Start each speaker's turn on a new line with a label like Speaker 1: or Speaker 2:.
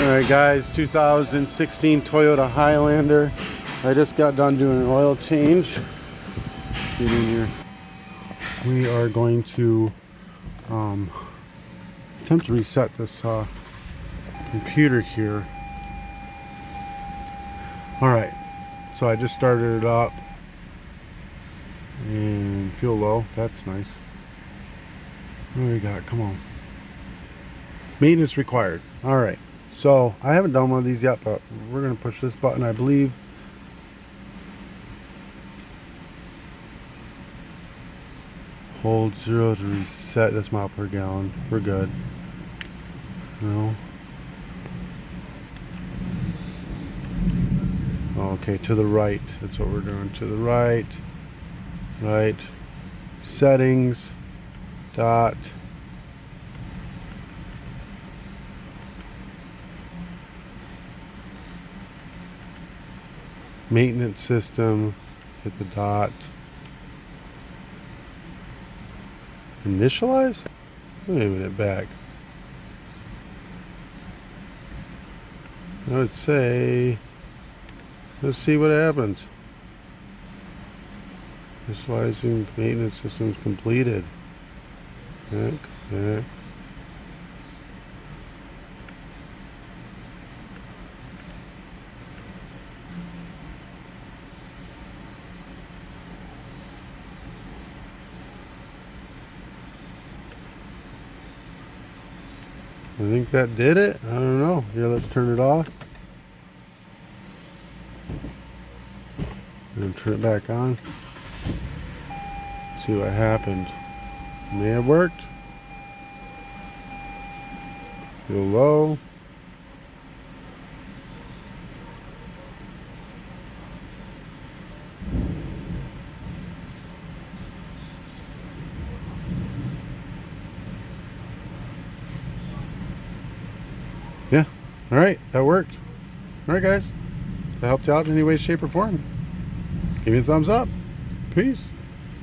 Speaker 1: Alright guys, 2016 Toyota Highlander. I just got done doing an oil change. Get in here. We are going to attempt to reset this computer here. Alright, so I just started it up and fuel low. That's nice. What do we got? Come on. Maintenance required. Alright, so I haven't done one of these yet, but we're going to push this button, I believe. Hold 0 to reset this mile per gallon. We're good. No. Okay, to the right. That's what we're doing. To the right. Right. Settings. Dot. Maintenance system. Hit the dot. Initialize? Wait a minute, back. I would say, let's see what happens. Initializing maintenance systems completed. Back, back. I think that did it. I don't know. Here, let's turn it off. And turn it back on. See what happened. May have worked. Go low. Yeah, all right, that worked. All right, guys, if that helped you out in any way, shape, or form, give me a thumbs up. Peace.